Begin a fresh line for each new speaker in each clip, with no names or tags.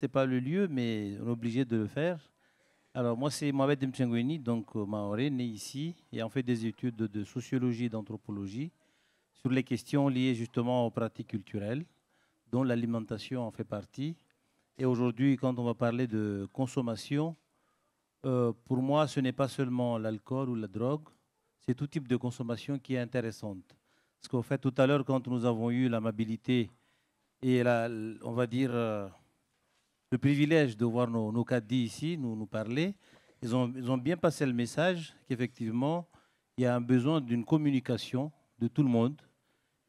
C'est pas le lieu, mais on est obligé de le faire. Alors, moi, c'est Mohamed Mtchangweni, donc maoré, né ici, et en fait des études de sociologie et d'anthropologie sur les questions liées justement aux pratiques culturelles, dont l'alimentation en fait partie. Et aujourd'hui, quand on va parler de consommation, pour moi, ce n'est pas seulement l'alcool ou la drogue, c'est tout type de consommation qui est intéressante. Parce qu'en fait, tout à l'heure, quand nous avons eu l'amabilité et on va dire le privilège de voir nos caddies ici nous parler, ils ont bien passé le message qu'effectivement, il y a un besoin d'une communication de tout le monde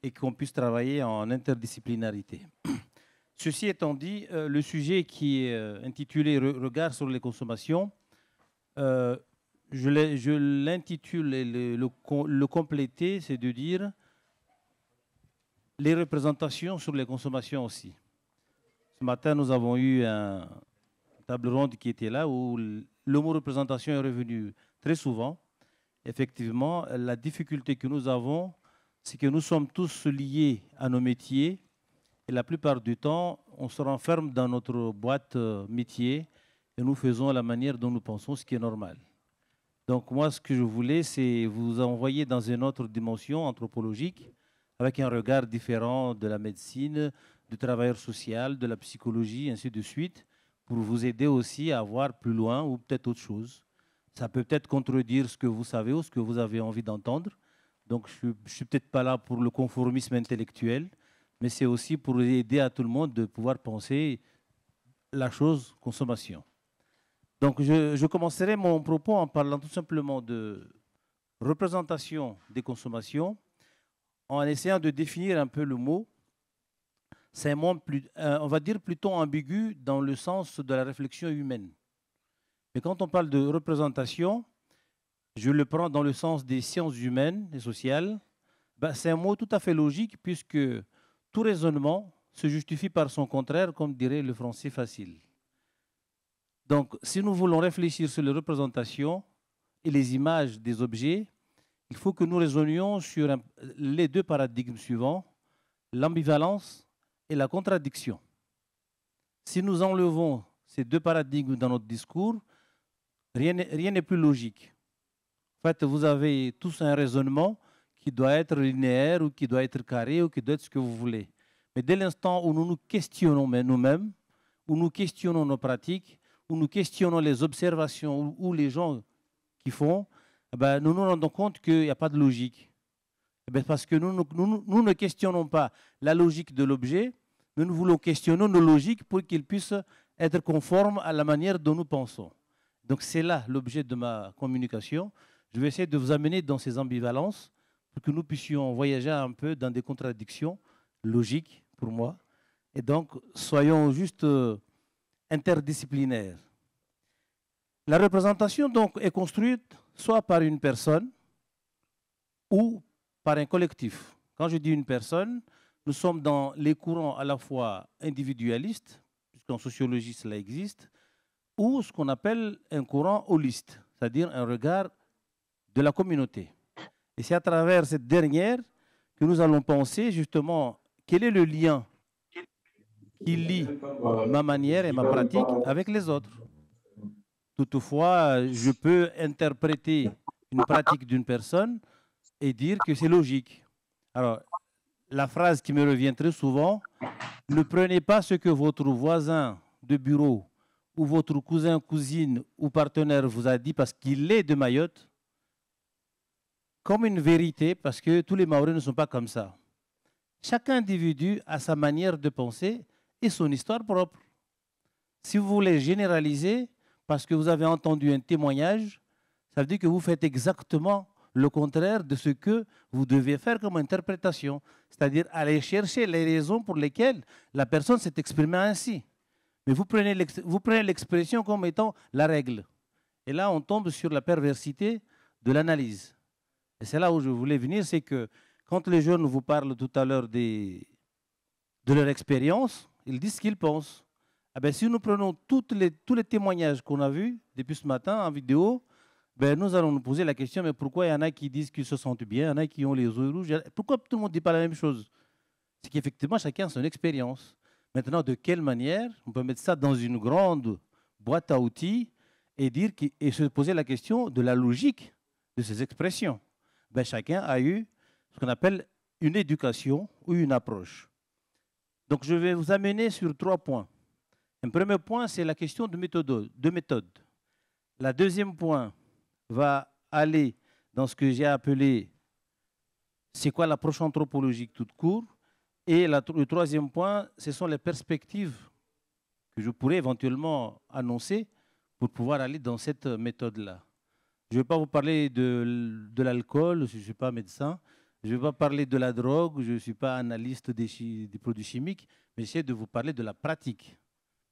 et qu'on puisse travailler en interdisciplinarité. Ceci étant dit, le sujet qui est intitulé Regard sur les consommations, euh, je l'intitule et le compléter, c'est de dire les représentations sur les consommations aussi. Ce matin, nous avons eu une table ronde qui était là où le mot représentation est revenu très souvent. Effectivement, la difficulté que nous avons, c'est que nous sommes tous liés à nos métiers et la plupart du temps, on se renferme dans notre boîte métier et nous faisons la manière dont nous pensons, ce qui est normal. Donc moi, ce que je voulais, c'est vous envoyer dans une autre dimension anthropologique, avec un regard différent de la médecine, du travailleur social, de la psychologie, ainsi de suite, pour vous aider aussi à voir plus loin ou peut-être autre chose. Ça peut peut-être contredire ce que vous savez ou ce que vous avez envie d'entendre. Donc je ne suis peut-être pas là pour le conformisme intellectuel, mais c'est aussi pour aider à tout le monde de pouvoir penser la chose consommation. Donc, je commencerai mon propos en parlant tout simplement de représentation des consommations, en essayant de définir un peu le mot. C'est un mot, on va dire, plutôt ambigu dans le sens de la réflexion humaine. Mais quand on parle de représentation, je le prends dans le sens des sciences humaines et sociales. Ben, c'est un mot tout à fait logique puisque tout raisonnement se justifie par son contraire, comme dirait le français facile. Donc, si nous voulons réfléchir sur les représentations et les images des objets, il faut que nous raisonnions sur les deux paradigmes suivants, l'ambivalence et la contradiction. Si nous enlevons ces deux paradigmes dans notre discours, rien n'est plus logique. En fait, vous avez tous un raisonnement qui doit être linéaire ou qui doit être carré ou qui doit être ce que vous voulez. Mais dès l'instant où nous nous questionnons nous-mêmes, où nous questionnons nos pratiques, où nous questionnons les observations ou les gens qui font, eh ben, nous nous rendons compte qu'il n'y a pas de logique. Eh ben, parce que nous ne questionnons pas la logique de l'objet, mais nous voulons questionner nos logiques pour qu'ils puissent être conformes à la manière dont nous pensons. Donc c'est là l'objet de ma communication. Je vais essayer de vous amener dans ces ambivalences pour que nous puissions voyager un peu dans des contradictions logiques pour moi. Et donc, soyons juste interdisciplinaires. La représentation donc est construite soit par une personne ou par un collectif. Quand je dis une personne, nous sommes dans les courants à la fois individualistes, puisqu'en sociologie cela existe, ou ce qu'on appelle un courant holiste, c'est-à-dire un regard de la communauté. Et c'est à travers cette dernière que nous allons penser justement quel est le lien qui lie ma manière et ma pratique avec les autres. Toutefois, je peux interpréter une pratique d'une personne et dire que c'est logique. Alors, la phrase qui me revient très souvent, ne prenez pas ce que votre voisin de bureau ou votre cousin, cousine ou partenaire vous a dit parce qu'il est de Mayotte comme une vérité, parce que tous les Maoris ne sont pas comme ça. Chaque individu a sa manière de penser et son histoire propre. Si vous voulez généraliser, parce que vous avez entendu un témoignage, ça veut dire que vous faites exactement le contraire de ce que vous devez faire comme interprétation, c'est-à-dire aller chercher les raisons pour lesquelles la personne s'est exprimée ainsi. Mais vous prenez l'expression comme étant la règle. Et là, on tombe sur la perversité de l'analyse. Et c'est là où je voulais venir, c'est que quand les jeunes vous parlent tout à l'heure de leur expérience, ils disent ce qu'ils pensent. Ah ben, si nous prenons tous les témoignages qu'on a vus depuis ce matin en vidéo, ben, nous allons nous poser la question, mais pourquoi il y en a qui disent qu'ils se sentent bien, il y en a qui ont les yeux rouges, pourquoi tout le monde ne dit pas la même chose? C'est qu'effectivement, chacun a son expérience. Maintenant, de quelle manière on peut mettre ça dans une grande boîte à outils et, et se poser la question de la logique de ces expressions. Ben, chacun a eu ce qu'on appelle une éducation ou une approche. Donc, je vais vous amener sur 3 points. Un premier point, c'est la question de méthode. La deuxième point va aller dans ce que j'ai appelé c'est quoi l'approche anthropologique toute court. Et le troisième point, ce sont les perspectives que je pourrais éventuellement annoncer pour pouvoir aller dans cette méthode-là. Je ne vais pas vous parler de l'alcool, je ne suis pas médecin. Je ne vais pas parler de la drogue, je ne suis pas analyste des produits chimiques, mais j'essaie de vous parler de la pratique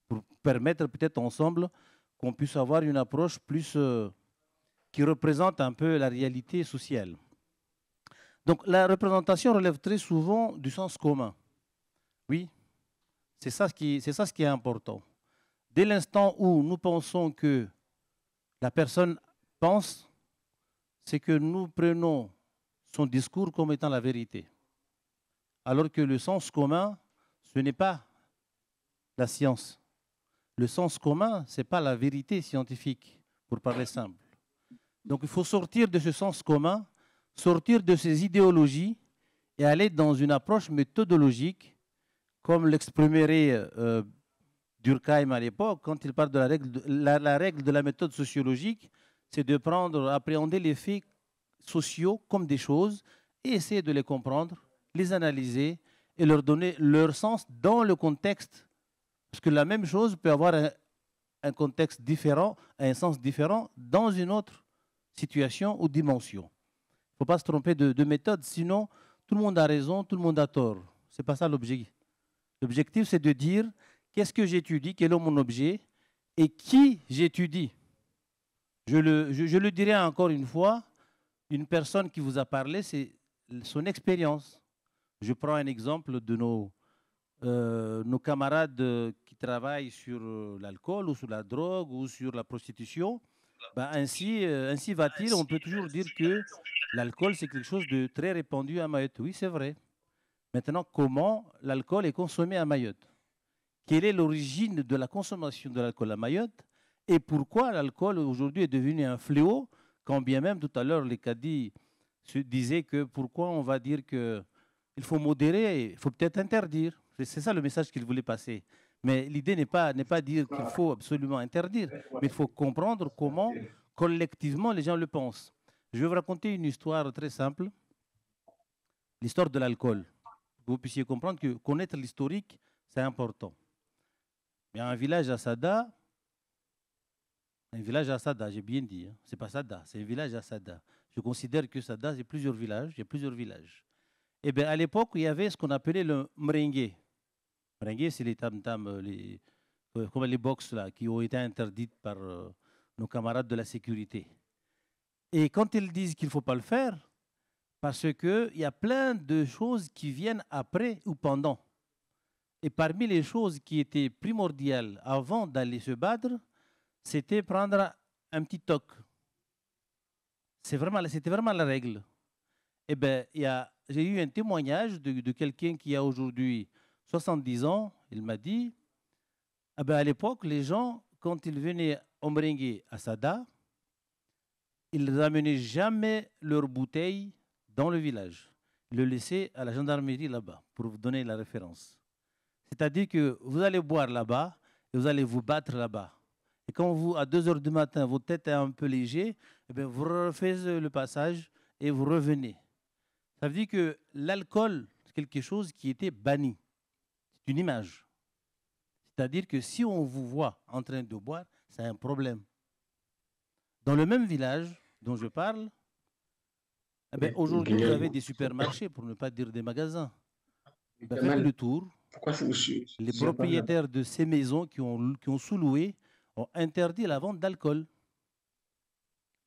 pour permettre peut-être ensemble qu'on puisse avoir une approche plus qui représente un peu la réalité sociale. Donc la représentation relève très souvent du sens commun. Oui, c'est ça ce qui est important. Dès l'instant où nous pensons que la personne pense, c'est que nous prenons son discours comme étant la vérité. Alors que le sens commun, ce n'est pas la science. Le sens commun, ce n'est pas la vérité scientifique, pour parler simple. Donc il faut sortir de ce sens commun, sortir de ces idéologies et aller dans une approche méthodologique, comme l'exprimerait Durkheim à l'époque, quand il parle de la règle de la méthode sociologique, c'est de appréhender les faits sociaux comme des choses et essayer de les comprendre, les analyser et leur donner leur sens dans le contexte. Parce que la même chose peut avoir un contexte différent, un sens différent dans une autre situation ou dimension. Il ne faut pas se tromper de méthode, sinon tout le monde a raison, tout le monde a tort. Ce n'est pas ça l'objectif. L'objectif, c'est de dire qu'est-ce que j'étudie, quel est mon objet et qui j'étudie. Je le dirai encore une fois, une personne qui vous a parlé, c'est son expérience. Je prends un exemple de nos camarades qui travaillent sur l'alcool ou sur la drogue ou sur la prostitution. Ben ainsi va-t-il, on peut toujours dire que l'alcool, c'est quelque chose de très répandu à Mayotte. Oui, c'est vrai. Maintenant, comment l'alcool est consommé à Mayotte? Quelle est l'origine de la consommation de l'alcool à Mayotte? Et pourquoi l'alcool aujourd'hui est devenu un fléau, quand bien même tout à l'heure les caddies se disaient que pourquoi on va dire qu'il faut modérer, il faut peut-être interdire. C'est ça le message qu'ils voulaient passer. Mais l'idée n'est pas dire qu'il faut absolument interdire, mais il faut comprendre comment collectivement les gens le pensent. Je vais vous raconter une histoire très simple, l'histoire de l'alcool. Que vous puissiez comprendre que connaître l'historique, c'est important. Il y a un village à Sada, j'ai bien dit, hein. C'est pas Sada, c'est un village à Sada. Je considère que Sada, c'est plusieurs villages, il y a plusieurs villages. Et bien à l'époque, il y avait ce qu'on appelait le merengue. Merengue, c'est les tam-tams, comme les box là, qui ont été interdites par nos camarades de la sécurité. Et quand ils disent qu'il ne faut pas le faire, parce qu'il y a plein de choses qui viennent après ou pendant. Et parmi les choses qui étaient primordiales avant d'aller se battre, c'était prendre un petit toc. C'était vraiment la règle. Eh bien, j'ai eu un témoignage de quelqu'un qui a aujourd'hui 70 ans. Il m'a dit, ah ben, à l'époque, les gens, quand ils venaient au merengue à Sada, ils ne ramenaient jamais leur bouteille dans le village. Ils le laissaient à la gendarmerie là-bas, pour vous donner la référence. C'est-à-dire que vous allez boire là-bas et vous allez vous battre là-bas. Et quand vous, à 2 heures du matin, votre tête est un peu léger, eh bien, vous refaites le passage et vous revenez. Ça veut dire que l'alcool, c'est quelque chose qui était banni. C'est une image. C'est-à-dire que si on vous voit en train de boire, c'est un problème. Dans le même village dont je parle, eh bien, aujourd'hui, vous avez des supermarchés, pour ne pas dire des magasins. Ben, faites le tour. Les propriétaires de ces maisons qui ont sous-loué ont interdit la vente d'alcool.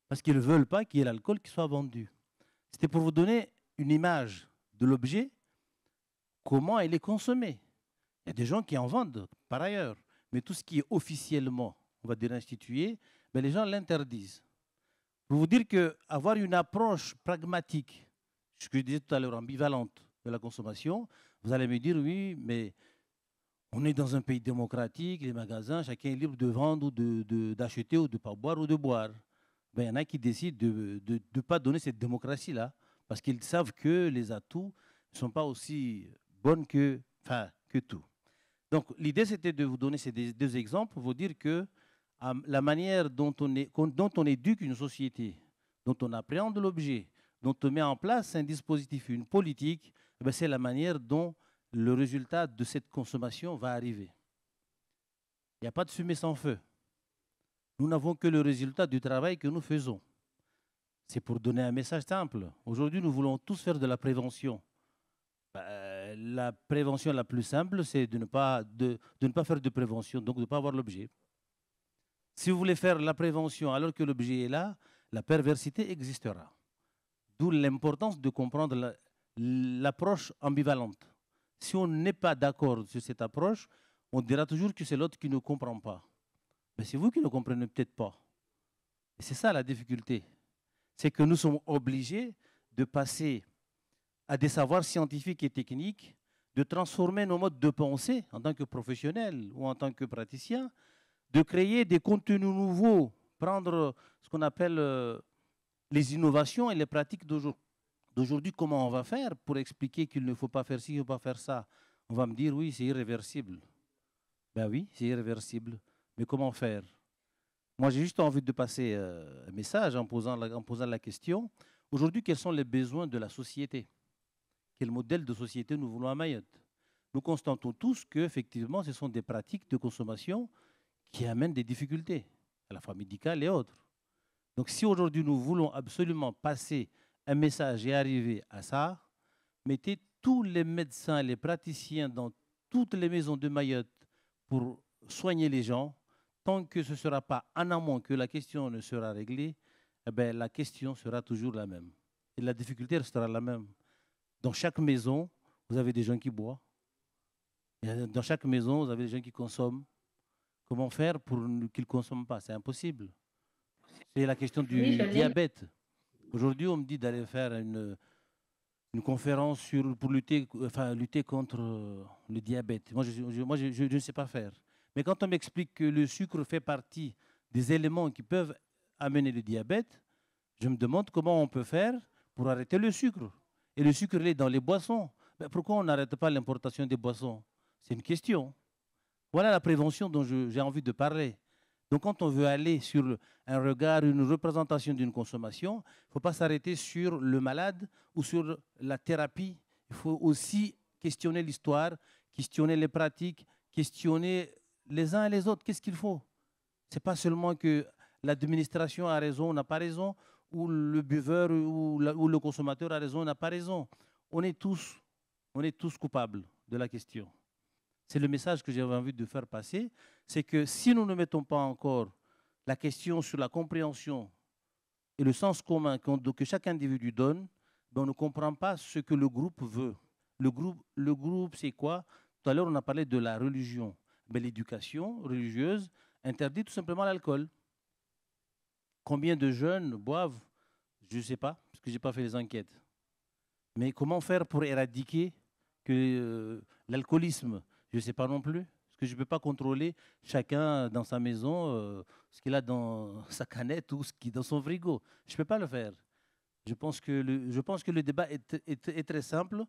Parce qu'ils ne veulent pas qu'il y ait l'alcool qui soit vendu. C'était pour vous donner une image de l'objet, comment il est consommé. Il y a des gens qui en vendent par ailleurs, mais tout ce qui est officiellement, on va dire institué, ben les gens l'interdisent. Pour vous dire qu'avoir une approche pragmatique, ce que je disais tout à l'heure, ambivalente de la consommation, vous allez me dire, oui, mais On est dans un pays démocratique, les magasins, chacun est libre de vendre ou d'acheter ou de ne pas boire ou de boire. Ben, il y en a qui décident de ne pas donner cette démocratie-là parce qu'ils savent que les atouts ne sont pas aussi bons que tout. Donc, l'idée, c'était de vous donner ces deux exemples pour vous dire que la manière dont on éduque une société, dont on appréhende l'objet, dont on met en place un dispositif, une politique, eh c'est la manière dont le résultat de cette consommation va arriver. Il n'y a pas de fumée sans feu. Nous n'avons que le résultat du travail que nous faisons. C'est pour donner un message simple. Aujourd'hui, nous voulons tous faire de la prévention. La prévention la plus simple, c'est de ne pas faire de prévention, donc de ne pas avoir l'objet. Si vous voulez faire la prévention alors que l'objet est là, la perversité existera. D'où l'importance de comprendre l'approche ambivalente. Si on n'est pas d'accord sur cette approche, on dira toujours que c'est l'autre qui ne comprend pas. Mais c'est vous qui ne comprenez peut-être pas. Et c'est ça la difficulté. C'est que nous sommes obligés de passer à des savoirs scientifiques et techniques, de transformer nos modes de pensée en tant que professionnels ou en tant que praticiens, de créer des contenus nouveaux, prendre ce qu'on appelle les innovations et les pratiques d'aujourd'hui, comment on va faire pour expliquer qu'il ne faut pas faire ci, il ne faut pas faire ça. On va me dire, oui, c'est irréversible. Ben oui, c'est irréversible. Mais comment faire? Moi, j'ai juste envie de passer un message en posant la question. Aujourd'hui, quels sont les besoins de la société? Quel modèle de société nous voulons à Mayotte? Nous constatons tous qu'effectivement, ce sont des pratiques de consommation qui amènent des difficultés, à la fois médicales et autres. Donc si aujourd'hui nous voulons absolument passer un message et arriver à ça, mettez tous les médecins, les praticiens dans toutes les maisons de Mayotte pour soigner les gens. Tant que ce ne sera pas en amont que la question ne sera réglée, eh bien, la question sera toujours la même. Et la difficulté restera la même. Dans chaque maison, vous avez des gens qui boivent. Et dans chaque maison, vous avez des gens qui consomment. Comment faire pour qu'ils ne consomment pas? C'est impossible. C'est la question
Oui, je
du
l'ai.
diabète. Aujourd'hui, on me dit d'aller faire une conférence pour lutter contre le diabète. Moi, je ne sais pas faire. Mais quand on m'explique que le sucre fait partie des éléments qui peuvent amener le diabète, je me demande comment on peut faire pour arrêter le sucre. Et le sucre, il est dans les boissons. Mais pourquoi on n'arrête pas l'importation des boissons? C'est une question. Voilà la prévention dont j'ai envie de parler. Donc quand on veut aller sur un regard, une représentation d'une consommation, il ne faut pas s'arrêter sur le malade ou sur la thérapie. Il faut aussi questionner l'histoire, questionner les pratiques, questionner les uns et les autres. Qu'est-ce qu'il faut? Ce n'est pas seulement que l'administration a raison ou n'a pas raison, ou le buveur ou le consommateur a raison ou n'a pas raison. On est tous coupables de la question. C'est le message que j'avais envie de faire passer, c'est que si nous ne mettons pas encore la question sur la compréhension et le sens commun que chaque individu donne, ben on ne comprend pas ce que le groupe veut. Le groupe, c'est quoi? Tout à l'heure, on a parlé de la religion. Mais l'éducation religieuse interdit tout simplement l'alcool. Combien de jeunes boivent? Je ne sais pas, parce que je n'ai pas fait les enquêtes. Mais comment faire pour éradiquer l'alcoolisme? Je ne sais pas non plus. Parce que je ne peux pas contrôler chacun dans sa maison ce qu'il a dans sa canette ou ce qu'il a dans son frigo. Je ne peux pas le faire. Je pense que le débat est très simple.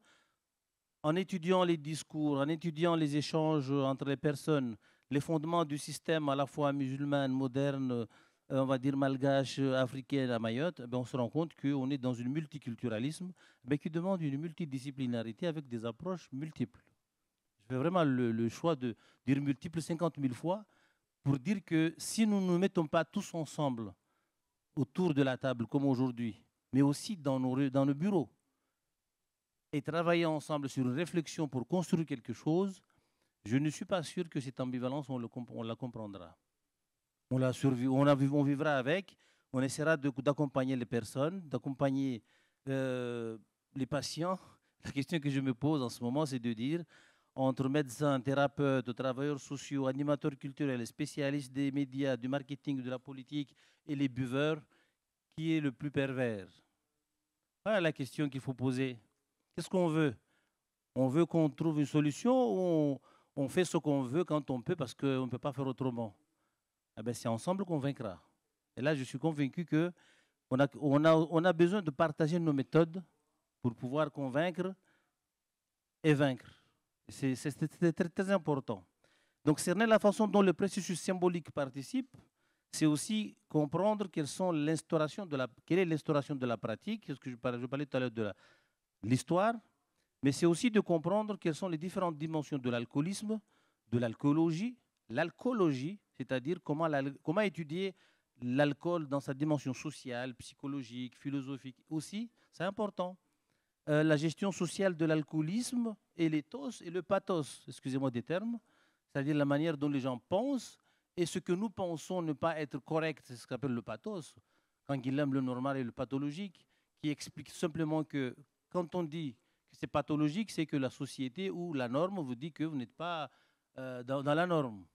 En étudiant les discours, en étudiant les échanges entre les personnes, les fondements du système à la fois musulman, moderne, on va dire malgache, africain à Mayotte, on se rend compte qu'on est dans un multiculturalisme qui demande une multidisciplinarité avec des approches multiples. Je fais vraiment le choix de dire multiple 50 000 fois pour dire que si nous ne nous mettons pas tous ensemble autour de la table comme aujourd'hui, mais aussi dans nos bureaux, et travailler ensemble sur une réflexion pour construire quelque chose, je ne suis pas sûr que cette ambivalence, on la comprendra. On vivra avec, on essaiera d'accompagner les personnes, d'accompagner les patients. La question que je me pose en ce moment, c'est de dire, entre médecins, thérapeutes, travailleurs sociaux, animateurs culturels, spécialistes des médias, du marketing, de la politique et les buveurs, qui est le plus pervers? Voilà la question qu'il faut poser. Qu'est-ce qu'on veut? On veut qu'on trouve une solution ou on fait ce qu'on veut quand on peut parce qu'on ne peut pas faire autrement. Eh ben, c'est ensemble qu'on vaincra. Et là, je suis convaincu qu'on a besoin de partager nos méthodes pour pouvoir convaincre et vaincre. C'est très, très important. Donc, cerner la façon dont le processus symbolique participe, c'est aussi comprendre quelle est l'instauration de la pratique, ce que je parlais tout à l'heure de l'histoire, mais c'est aussi de comprendre quelles sont les différentes dimensions de l'alcoolisme, de l'alcoolologie, c'est-à-dire comment étudier l'alcool dans sa dimension sociale, psychologique, philosophique aussi, c'est important. La gestion sociale de l'alcoolisme et l'éthos et le pathos, excusez-moi des termes, c'est-à-dire la manière dont les gens pensent et ce que nous pensons ne pas être correct, c'est ce qu'on appelle le pathos, quand il aime le normal et le pathologique, qui explique simplement que quand on dit que c'est pathologique, c'est que la société ou la norme vous dit que vous n'êtes pas dans la norme.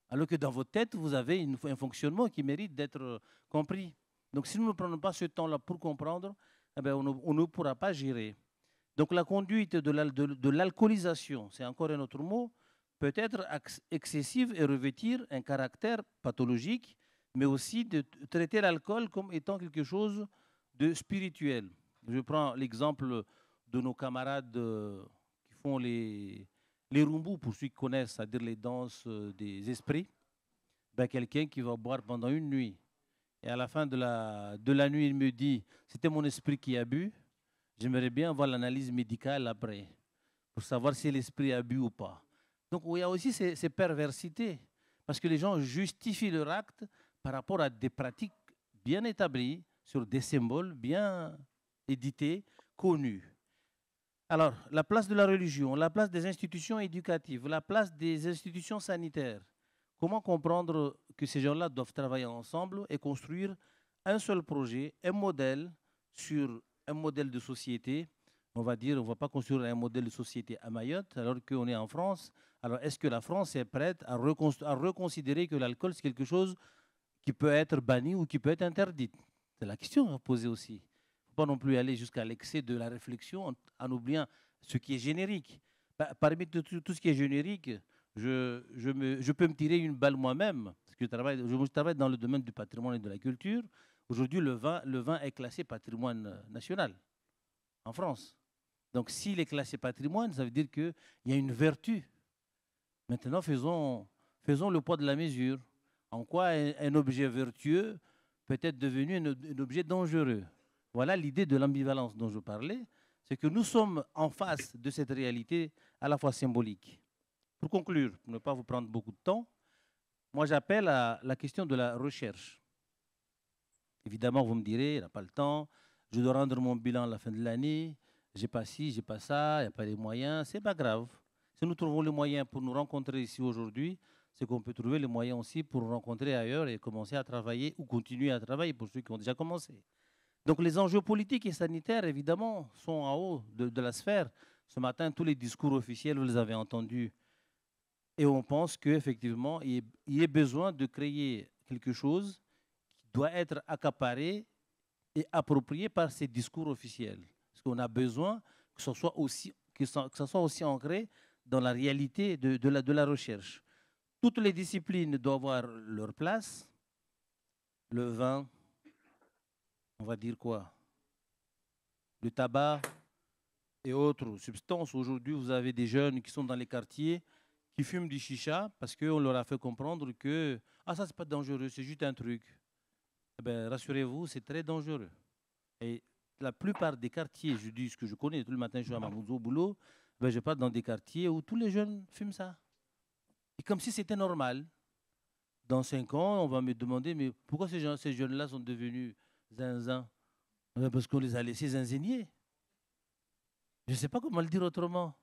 Alors que dans votre tête, vous avez un fonctionnement qui mérite d'être compris. Donc si nous ne prenons pas ce temps-là pour comprendre, eh bien, on ne pourra pas gérer. Donc la conduite de l'alcoolisation, c'est encore un autre mot, peut être excessive et revêtir un caractère pathologique, mais aussi de traiter l'alcool comme étant quelque chose de spirituel. Je prends l'exemple de nos camarades qui font les rumbus, pour ceux qui connaissent, c'est-à-dire les danses des esprits. Ben, quelqu'un qui va boire pendant une nuit, et à la fin de la nuit, il me dit, c'était mon esprit qui a bu, j'aimerais bien voir l'analyse médicale après, pour savoir si l'esprit a bu ou pas. Donc il y a aussi ces perversités, parce que les gens justifient leur acte par rapport à des pratiques bien établies, sur des symboles bien édités, connus. Alors, la place de la religion, la place des institutions éducatives, la place des institutions sanitaires. Comment comprendre que ces gens-là doivent travailler ensemble et construire un seul projet, un modèle sur un modèle de société. On va dire, on ne va pas construire un modèle de société à Mayotte alors qu'on est en France. Alors, est-ce que la France est prête à reconsidérer que l'alcool, c'est quelque chose qui peut être banni ou qui peut être interdit? C'est la question à poser aussi. Il ne faut pas non plus aller jusqu'à l'excès de la réflexion en oubliant ce qui est générique. Parmi tout ce qui est générique, je peux me tirer une balle moi-même, parce que je travaille dans le domaine du patrimoine et de la culture. Aujourd'hui, le vin est classé patrimoine national en France. Donc, s'il est classé patrimoine, ça veut dire qu'il y a une vertu. Maintenant, faisons le poids de la mesure. En quoi un objet vertueux peut être devenu un objet dangereux? Voilà l'idée de l'ambivalence dont je parlais. C'est que nous sommes en face de cette réalité à la fois symbolique. Pour conclure, pour ne pas vous prendre beaucoup de temps, moi j'appelle à la question de la recherche. Évidemment, vous me direz, il n'a pas le temps, je dois rendre mon bilan à la fin de l'année, j'ai pas ci, j'ai pas ça, il n'y a pas les moyens, c'est pas grave. Si nous trouvons les moyens pour nous rencontrer ici aujourd'hui, c'est qu'on peut trouver les moyens aussi pour rencontrer ailleurs et commencer à travailler ou continuer à travailler pour ceux qui ont déjà commencé. Donc les enjeux politiques et sanitaires, évidemment, sont en haut de la sphère. Ce matin, tous les discours officiels, vous les avez entendus. Et on pense qu'effectivement, il y a besoin de créer quelque chose qui doit être accaparé et approprié par ces discours officiels. Parce qu'on a besoin que ce soit aussi ancré dans la réalité de la recherche. Toutes les disciplines doivent avoir leur place. Le vin, on va dire quoi? Le tabac et autres substances. Aujourd'hui, vous avez des jeunes qui sont dans les quartiers qui fument du chicha parce qu'on leur a fait comprendre que ah, ça, c'est pas dangereux, c'est juste un truc. Eh ben, rassurez-vous, c'est très dangereux. Et la plupart des quartiers, je dis ce que je connais, tout le matin je suis à Mamoudzou au boulot, ben, je pars dans des quartiers où tous les jeunes fument ça. Et comme si c'était normal. Dans 5 ans, on va me demander, mais pourquoi ces jeunes-là sont devenus zinzins? Parce qu'on les a laissés zinzinier. Je ne sais pas comment le dire autrement.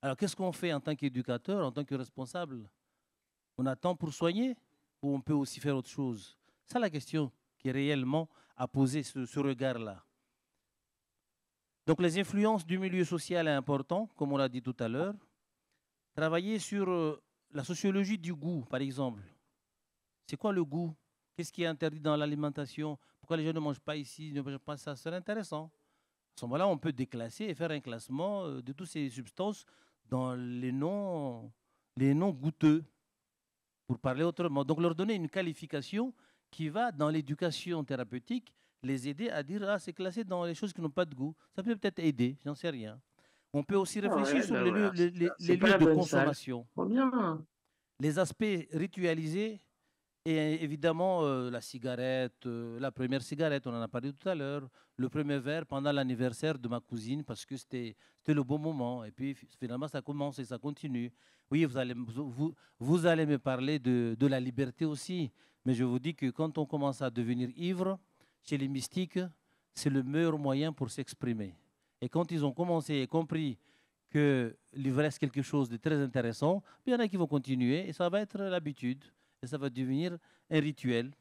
Alors, qu'est-ce qu'on fait en tant qu'éducateur, en tant que responsable? On attend pour soigner ou on peut aussi faire autre chose? C'est la question qui est réellement à poser, ce regard-là. Donc, les influences du milieu social est important, comme on l'a dit tout à l'heure. Travailler sur la sociologie du goût, par exemple. C'est quoi le goût? Qu'est-ce qui est interdit dans l'alimentation? Pourquoi les gens ne mangent pas ici, ne mangent pas ça? C'est intéressant. À ce moment-là, on peut déclasser et faire un classement de toutes ces substances dans les noms les noms goûteux, pour parler autrement. Donc leur donner une qualification qui va, dans l'éducation thérapeutique, les aider à dire, ah, c'est classé dans les choses qui n'ont pas de goût. Ça peut peut-être aider, j'en sais rien. On peut aussi
Ah
réfléchir
ouais,
sur
ben
les lieux,
voilà, c'est ça.
les
C'est pas
lieux
la
de
bonne salle.
consommation,
Trop bien.
les aspects ritualisés. Et évidemment, la cigarette, la première cigarette, on en a parlé tout à l'heure, le premier verre pendant l'anniversaire de ma cousine, parce que c'était le bon moment. Et puis finalement, ça commence et ça continue. Oui, vous allez me parler de la liberté aussi, mais je vous dis que quand on commence à devenir ivre, chez les mystiques, c'est le meilleur moyen pour s'exprimer. Et quand ils ont commencé et compris que l'ivresse est quelque chose de très intéressant, il y en a qui vont continuer et ça va être l'habitude et ça va devenir un rituel.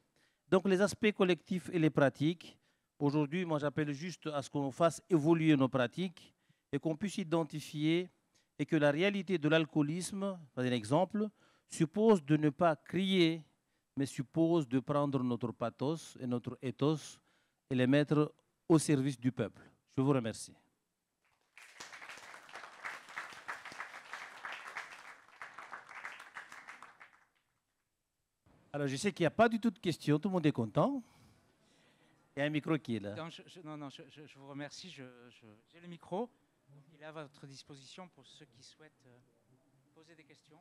Donc les aspects collectifs et les pratiques, aujourd'hui, moi j'appelle juste à ce qu'on fasse évoluer nos pratiques et qu'on puisse identifier et que la réalité de l'alcoolisme, par exemple, suppose de ne pas crier, mais suppose de prendre notre pathos et notre ethos et les mettre au service du peuple. Je vous remercie. Alors, je sais qu'il n'y a pas du tout de questions, tout le monde est content. Il y a un micro qui est là.
Non, non, je vous remercie. J'ai le micro. Il est à votre disposition pour ceux qui souhaitent poser des questions.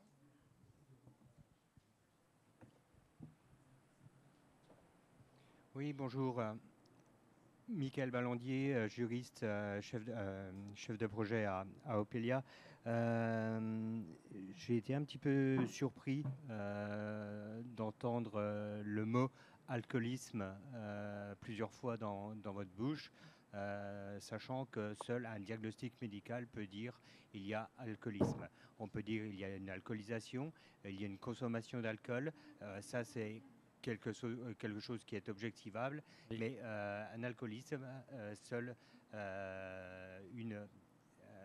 Oui, bonjour. Michael Ballandier, juriste, chef de projet à Opelia. J'ai été un petit peu surpris d'entendre le mot alcoolisme plusieurs fois dans votre bouche, sachant que seul un diagnostic médical peut dire il y a alcoolisme. On peut dire il y a une alcoolisation, il y a une consommation d'alcool. Ça, c'est quelque chose qui est objectivable, oui. Mais un alcoolisme, seul une...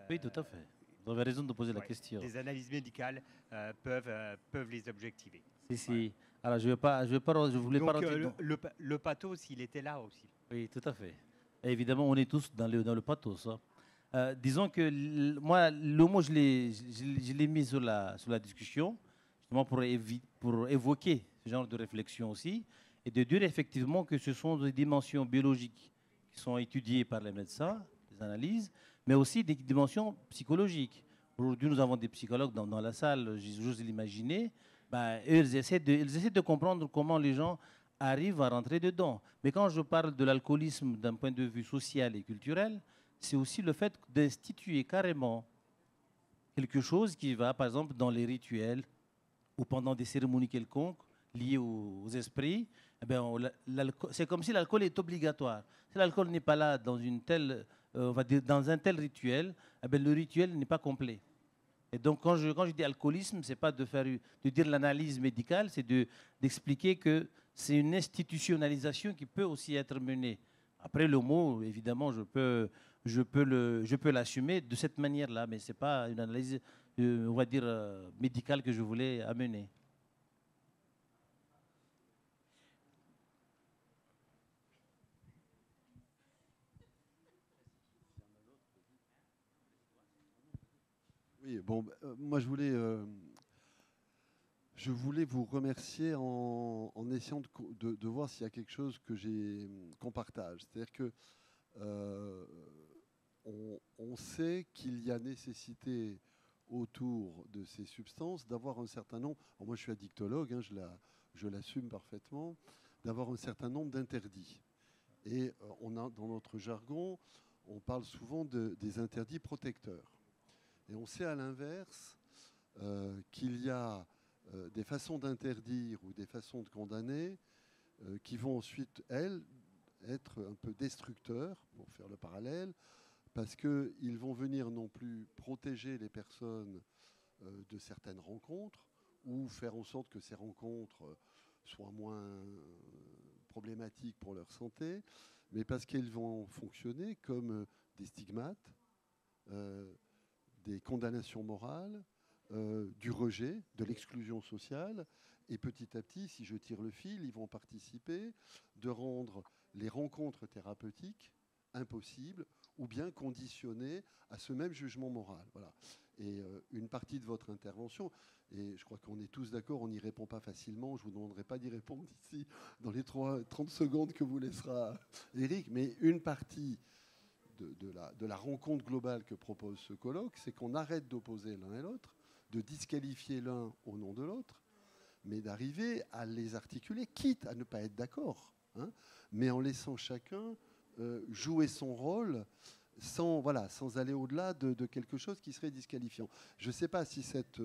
oui, tout à fait. Vous avez raison de poser la question.
Des analyses médicales peuvent les objectiver.
Si. Ouais. Alors, je voulais
donc,
pas rentrer
le pathos, il était là aussi.
Oui, tout à fait. Et évidemment, on est tous dans le pathos. Hein. Disons que moi, le mot, je l'ai mis sur la discussion, justement pour évoquer ce genre de réflexion aussi, et de dire effectivement que ce sont des dimensions biologiques qui sont étudiées par les médecins, les analyses, mais aussi des dimensions psychologiques. Aujourd'hui, nous avons des psychologues dans la salle, j'ose l'imaginer. Ben, ils essaient de comprendre comment les gens arrivent à rentrer dedans. Mais quand je parle de l'alcoolisme d'un point de vue social et culturel, c'est aussi le fait d'instituer carrément quelque chose qui va, par exemple, dans les rituels ou pendant des cérémonies quelconques liées aux esprits. Eh bien, c'est comme si l'alcool est obligatoire. Si l'alcool n'est pas là dans une telle, on va dire, dans un tel rituel, eh bien, le rituel n'est pas complet. Et donc, quand je dis alcoolisme, ce n'est pas de dire l'analyse médicale, c'est d'expliquer que c'est une institutionnalisation qui peut aussi être menée. Après, le mot, évidemment, je peux l'assumer de cette manière-là, mais ce n'est pas une analyse, on va dire, médicale que je voulais amener.
Oui, bon, moi je voulais vous remercier en essayant de voir s'il y a quelque chose qu'on partage. C'est-à-dire que on sait qu'il y a nécessité autour de ces substances d'avoir un certain nombre. Alors moi je suis addictologue, hein, je l'assume parfaitement, d'avoir un certain nombre d'interdits. Et dans notre jargon, on parle souvent des interdits protecteurs. Et on sait à l'inverse qu'il y a des façons d'interdire ou des façons de condamner qui vont ensuite, elles, être un peu destructeurs, pour faire le parallèle, parce qu'ils vont venir non plus protéger les personnes de certaines rencontres ou faire en sorte que ces rencontres soient moins problématiques pour leur santé, mais parce qu'elles vont fonctionner comme des stigmates, des condamnations morales, du rejet, de l'exclusion sociale. Et petit à petit, si je tire le fil, ils vont participer de rendre les rencontres thérapeutiques impossibles ou bien conditionnées à ce même jugement moral. Voilà. Et une partie de votre intervention, et je crois qu'on est tous d'accord, on n'y répond pas facilement, je ne vous demanderai pas d'y répondre ici dans les 30 secondes que vous laissera Éric, mais une partie de la rencontre globale que propose ce colloque, c'est qu'on arrête d'opposer l'un et l'autre, de disqualifier l'un au nom de l'autre, mais d'arriver à les articuler, quitte à ne pas être d'accord, hein, mais en laissant chacun jouer son rôle sans aller au-delà de quelque chose qui serait disqualifiant. Je ne sais pas si cette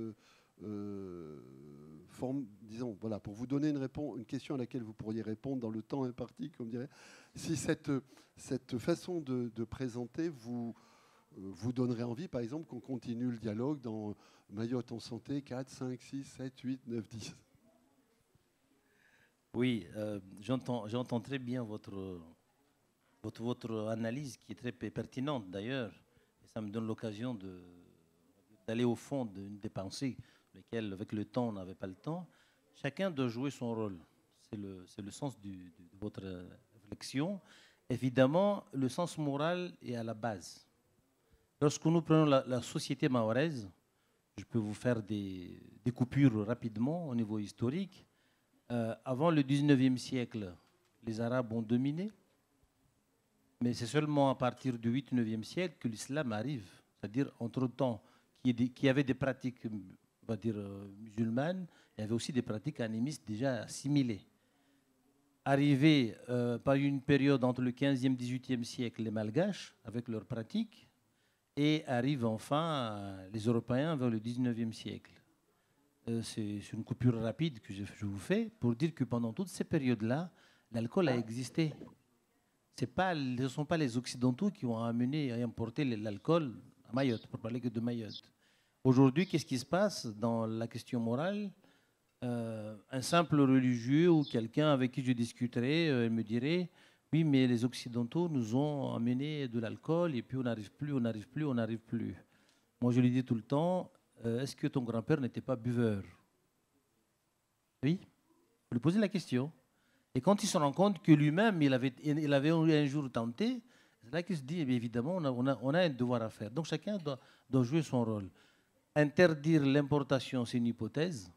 forme, disons, voilà, pour vous donner une question à laquelle vous pourriez répondre dans le temps imparti, comme dirait, si cette façon de présenter vous donnerait envie, par exemple, qu'on continue le dialogue dans Mayotte en santé 4, 5, 6, 7, 8, 9, 10.
Oui, j'entends très bien votre analyse qui est très pertinente d'ailleurs. Et ça me donne l'occasion d'aller au fond des pensées, lesquelles, avec le temps, on n'avait pas le temps. Chacun doit jouer son rôle. C'est le sens de votre réflexion. Évidemment, le sens moral est à la base. Lorsque nous prenons la société mahoraise, je peux vous faire des coupures rapidement au niveau historique. Avant le 19e siècle, les Arabes ont dominé, mais c'est seulement à partir du 8e siècle que l'islam arrive. C'est-à-dire, entre-temps, qu'il y avait des pratiques, on va dire, musulmanes, il y avait aussi des pratiques animistes déjà assimilées. Arrivé par une période entre le 15e et 18e siècle, les Malgaches, avec leurs pratiques, et arrivent enfin les Européens vers le 19e siècle. C'est une coupure rapide que je vous fais pour dire que pendant toutes ces périodes-là, l'alcool a existé. Ce ne sont pas les Occidentaux qui ont amené et importé l'alcool à Mayotte, pour parler que de Mayotte. Aujourd'hui, qu'est-ce qui se passe dans la question morale? Un simple religieux ou quelqu'un avec qui je discuterai me dirait « Oui, mais les Occidentaux nous ont amené de l'alcool et puis on n'arrive plus, on n'arrive plus, on n'arrive plus. » Moi, je lui dis tout le temps « Est-ce que ton grand-père n'était pas buveur ?» Oui, vous lui posez la question. Et quand il se rend compte que lui-même, il avait un jour tenté, c'est là qu'il se dit, évidemment, on a un devoir à faire. Donc chacun doit jouer son rôle. Interdire l'importation, c'est une hypothèse.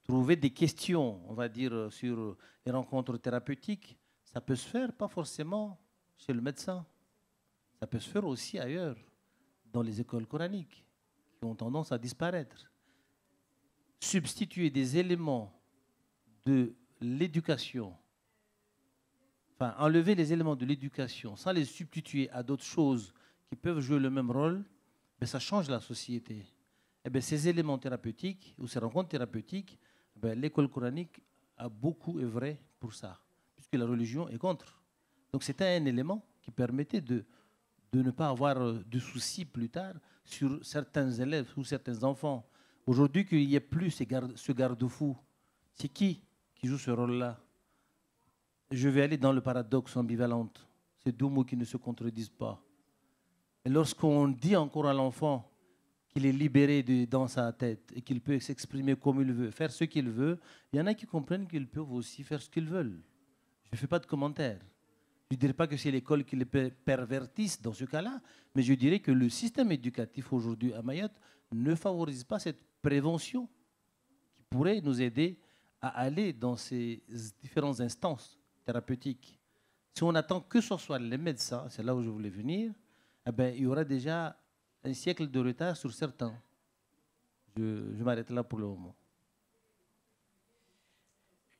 Trouver des questions, on va dire, sur les rencontres thérapeutiques, ça peut se faire, pas forcément chez le médecin. Ça peut se faire aussi ailleurs, dans les écoles coraniques, qui ont tendance à disparaître. Substituer des éléments de l'éducation, enfin enlever les éléments de l'éducation sans les substituer à d'autres choses qui peuvent jouer le même rôle, ben, ça change la société. Et ben, ces éléments thérapeutiques ou ces rencontres thérapeutiques, ben, l'école coranique a beaucoup œuvré pour ça, puisque la religion est contre. Donc c'était un élément qui permettait de ne pas avoir de soucis plus tard sur certains élèves ou certains enfants. Aujourd'hui, qu'il n'y ait plus ce garde-fou, c'est qui joue ce rôle-là? Je vais aller dans le paradoxe ambivalent. C'est deux mots qui ne se contredisent pas. Et lorsqu'on dit encore à l'enfant qu'il est libéré dans sa tête et qu'il peut s'exprimer comme il veut, faire ce qu'il veut, il y en a qui comprennent qu'ils peuvent aussi faire ce qu'ils veulent. Je ne fais pas de commentaires. Je ne dirais pas que c'est l'école qui les pervertisse dans ce cas-là, mais je dirais que le système éducatif aujourd'hui à Mayotte ne favorise pas cette prévention qui pourrait nous aider à aller dans ces différentes instances thérapeutiques. Si on attend que ce soit les médecins, c'est là où je voulais venir, eh ben, il y aura déjà un siècle de retard sur certains. Je m'arrête là pour le moment.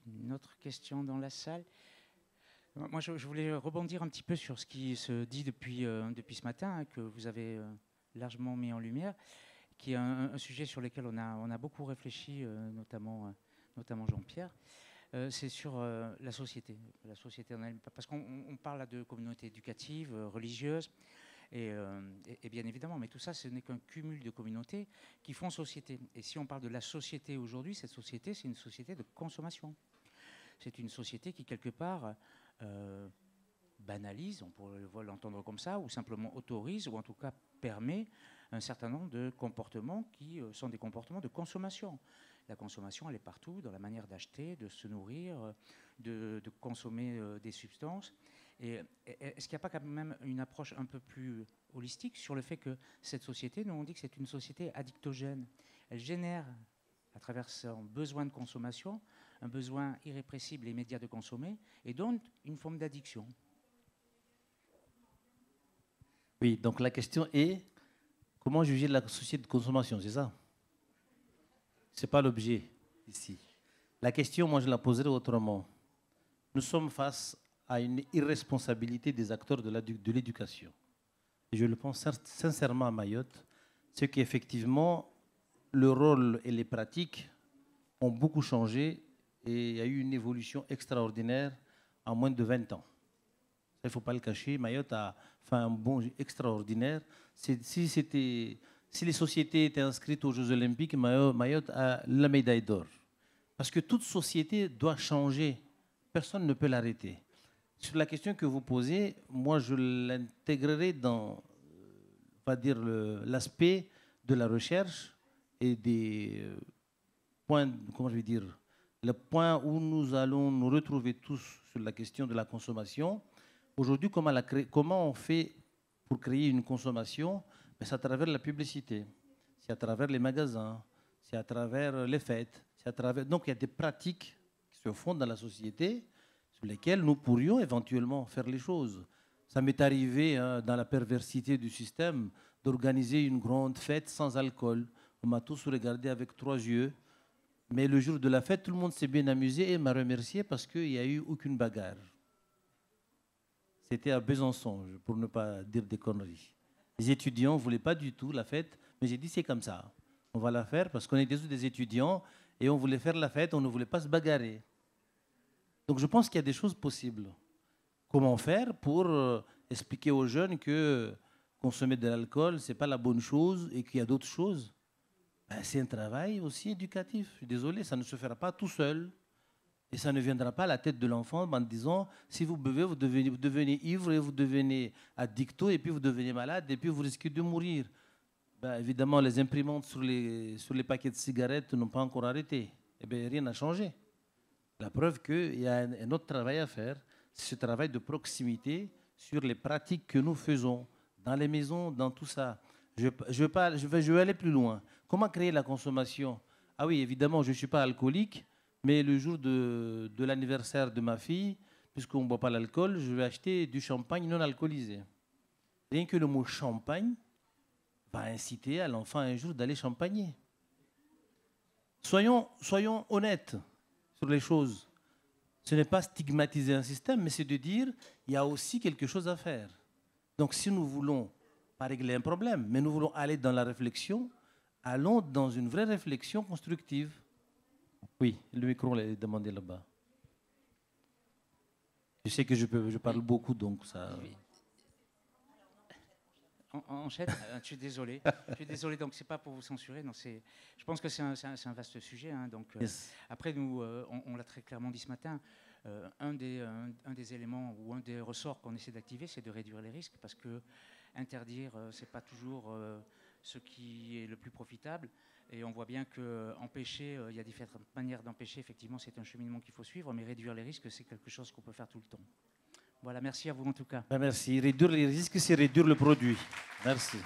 Une autre question dans la salle. Moi, je voulais rebondir un petit peu sur ce qui se dit depuis ce matin, hein, que vous avez largement mis en lumière, qui est un sujet sur lequel on a beaucoup réfléchi, notamment Jean-Pierre. C'est sur la société en elle, parce qu'on parle là de communautés éducatives, religieuses, et bien évidemment, mais tout ça, ce n'est qu'un cumul de communautés qui font société. Et si on parle de la société aujourd'hui, cette société, c'est une société de consommation. C'est une société qui, quelque part, banalise, on pourrait l'entendre comme ça, ou simplement autorise, ou en tout cas permet un certain nombre de comportements qui sont des comportements de consommation. La consommation, elle est partout, dans la manière d'acheter, de se nourrir, de consommer des substances. Et est-ce qu'il n'y a pas quand même une approche un peu plus holistique sur le fait que cette société, nous on dit que c'est une société addictogène. Elle génère, à travers son besoin de consommation, un besoin irrépressible et immédiat de consommer, et donc une forme d'addiction.
Oui, donc la question est comment juger la société de consommation, c'est ça? Ce n'est pas l'objet ici. La question, moi, je la poserai autrement. Nous sommes face à une irresponsabilité des acteurs de l'éducation. Et je le pense sincèrement à Mayotte, c'est qu'effectivement, le rôle et les pratiques ont beaucoup changé et il y a eu une évolution extraordinaire en moins de 20 ans. Il ne faut pas le cacher, Mayotte a fait un bond extraordinaire. Si les sociétés étaient inscrites aux Jeux Olympiques, Mayotte a la médaille d'or. Parce que toute société doit changer. Personne ne peut l'arrêter. Sur la question que vous posez, moi je l'intégrerai dans, on va dire, l'aspect de la recherche et des points, comment je vais dire, le point où nous allons nous retrouver tous sur la question de la consommation. Aujourd'hui, comment on fait pour créer une consommation? C'est à travers la publicité, c'est à travers les magasins, c'est à travers les fêtes, c'est à travers... Donc il y a des pratiques qui se font dans la société sur lesquelles nous pourrions éventuellement faire les choses. Ça m'est arrivé dans la perversité du système d'organiser une grande fête sans alcool. On m'a tous regardé avec 3 yeux. Mais le jour de la fête, tout le monde s'est bien amusé et m'a remercié parce qu'il n'y a eu aucune bagarre. C'était à Besançon, pour ne pas dire des conneries. Les étudiants ne voulaient pas du tout la fête, mais j'ai dit c'est comme ça. On va la faire parce qu'on est des étudiants et on voulait faire la fête, on ne voulait pas se bagarrer. Donc je pense qu'il y a des choses possibles. Comment faire pour expliquer aux jeunes que consommer de l'alcool, ce n'est pas la bonne chose et qu'il y a d'autres choses? C'est un travail aussi éducatif. Je suis désolé, ça ne se fera pas tout seul. Et ça ne viendra pas à la tête de l'enfant en disant, si vous buvez, vous devenez ivre et vous devenez addicto et puis vous devenez malade et puis vous risquez de mourir. Évidemment, les imprimantes sur les paquets de cigarettes n'ont pas encore arrêté. Eh bien, rien n'a changé. La preuve qu'il y a un autre travail à faire, c'est ce travail de proximité sur les pratiques que nous faisons dans les maisons, dans tout ça. Je vais aller plus loin. Comment créer la consommation? Ah oui, évidemment, je ne suis pas alcoolique. Mais le jour de l'anniversaire de ma fille, puisqu'on ne boit pas l'alcool, je vais acheter du champagne non alcoolisé. Rien que le mot champagne va inciter à l'enfant un jour d'aller champagner. Soyons honnêtes sur les choses. Ce n'est pas stigmatiser un système, mais c'est de dire qu'il y a aussi quelque chose à faire. Donc si nous voulons pas régler un problème, mais nous voulons aller dans la réflexion, allons dans une vraie réflexion constructive. Oui, le micro, on l'a demandé là-bas. Je sais que je parle beaucoup, donc ça...
Enchaîne. Je suis désolé. Donc c'est pas pour vous censurer. Non, je pense que c'est un vaste sujet. Donc yes. Après, nous, on l'a très clairement dit ce matin. Un des éléments ou un des ressorts qu'on essaie d'activer, c'est de réduire les risques, parce que interdire, c'est pas toujours ce qui est le plus profitable. Et on voit bien qu'empêcher, il y a différentes manières d'empêcher. Effectivement, c'est un cheminement qu'il faut suivre, mais réduire les risques, c'est quelque chose qu'on peut faire tout le temps. Voilà, merci à vous en tout cas.
Merci. Réduire les risques, c'est réduire le produit. Merci.